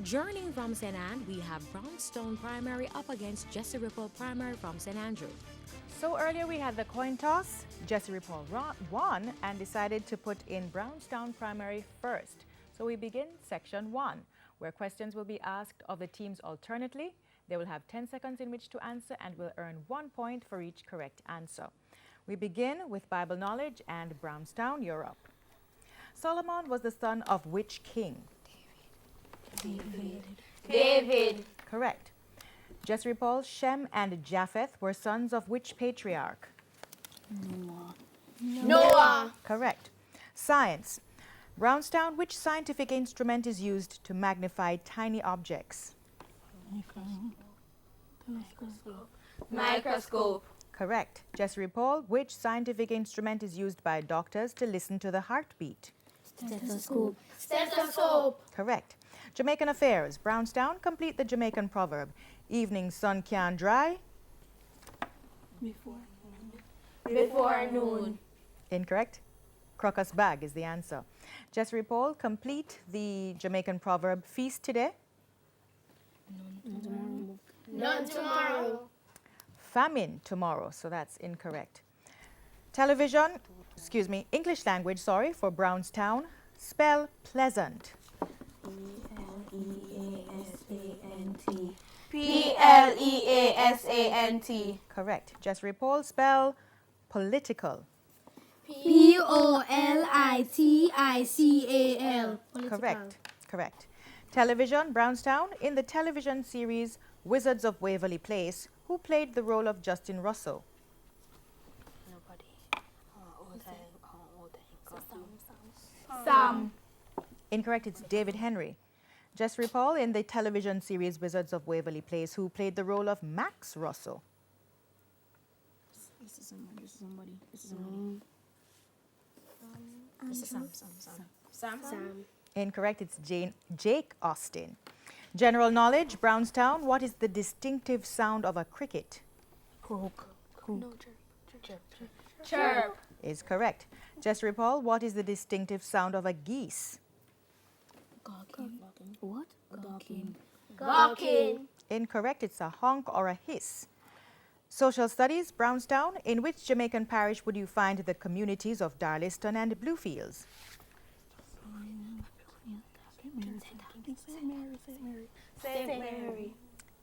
Journeying from St. Anne, we have Brownstone Primary up against Jessie Ripoll Primary from St. Andrew. So earlier we had the coin toss. Jessie Ripoll won and decided to put in Brownstown Primary first. So we begin section 1, where questions will be asked of the teams alternately. They will have 10 seconds in which to answer and will earn 1 point for each correct answer. We begin with Bible knowledge and Brownstown, you're up. Solomon was the son of which king? David. Correct. Jessie Ripoll, Shem and Japheth were sons of which patriarch? Noah. Correct. Science. Brownstown, which scientific instrument is used to magnify tiny objects? Microscope. Correct. Jessie Ripoll, which scientific instrument is used by doctors to listen to the heartbeat? Stethoscope. Stethoscope. Correct. Jamaican affairs. Brownstown, complete the Jamaican proverb. Evening sun can't dry. Before noon. Incorrect. Crocus bag is the answer. Jessie Ripoll, complete the Jamaican proverb. Feast today. None tomorrow. Famine tomorrow, so that's incorrect. English language, sorry, for Brownstown. Spell pleasant. Pleasant. Correct. Jessie Ripoll, spell political. Political. Correct. Television, Brownstown. In the television series Wizards of Waverly Place, who played the role of Justin Russell? Sam. Incorrect, it's David Henry. Jessie Ripoll, in the television series Wizards of Waverly Place, who played the role of Max Russell? Sam. Incorrect, it's Jake Austin. General knowledge, Brownstown. What is the distinctive sound of a cricket? Chirp. Is correct. Jessie Ripoll, what is the distinctive sound of a geese? Gawking. Incorrect, it's a honk or a hiss. Social studies, Brownstown. In which Jamaican parish would you find the communities of Darliston and Bluefields? St. Mary.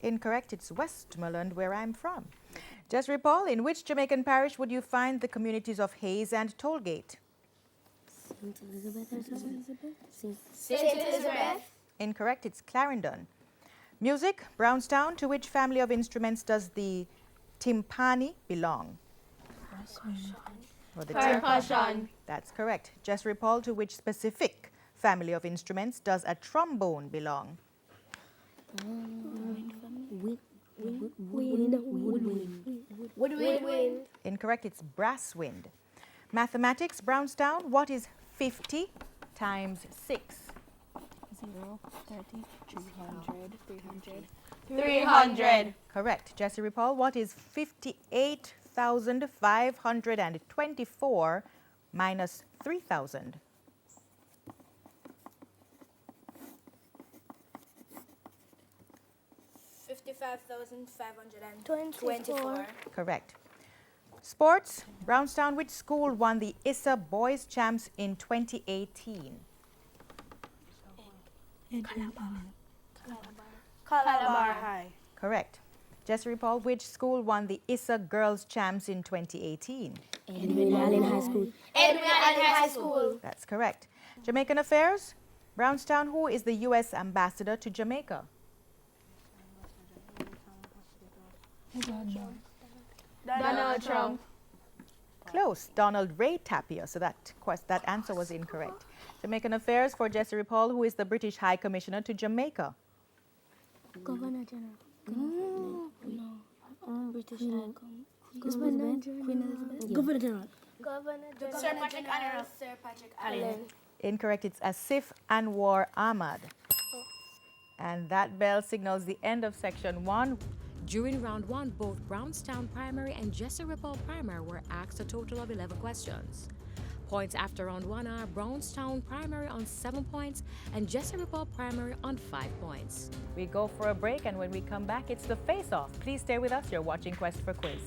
Incorrect, it's Westmoreland, where I'm from. Jessie Ripoll, in which Jamaican parish would you find the communities of Hayes and Tollgate? St. Elizabeth. Incorrect, it's Clarendon. Music, Brownstown. To which family of instruments does the timpani belong? Or the Percussion. That's correct. Jessie Ripoll, to which specific family of instruments does a trombone belong? Woodwind. Incorrect, it's brass wind. Mathematics, Brownstown. What is 50 times 6? 300. Correct. Jessie Ripoll, what is 58,524 minus 3,000? $55,524. Correct. Sports, Brownstown. Which school won the ISA Boys Champs in 2018? Calabar High. Correct. Jessie Ripoll, which school won the ISA Girls Champs in 2018? Edwin Allen High School. Edwin Allen High School. That's correct. Jamaican affairs, Brownstown. Who is the U.S. ambassador to Jamaica? Donald Trump. Close. Donald Ray Tapia. So that answer was incorrect. Jamaican affairs for Jessie Ripoll. Who is the British High Commissioner to Jamaica? Governor General. No. British High Commissioner. Queen Elizabeth. Governor General. Sir Patrick Allen. Incorrect. It's Asif Anwar Ahmad. And that bell signals the end of section 1. During round 1, both Brownstown Primary and Jessie Ripoll Primary were asked a total of 11 questions. Points after round 1 are Brownstown Primary on 7 points and Jessie Ripoll Primary on 5 points. We go for a break, and when we come back, it's the face-off. Please stay with us. You're watching Quest for Quiz.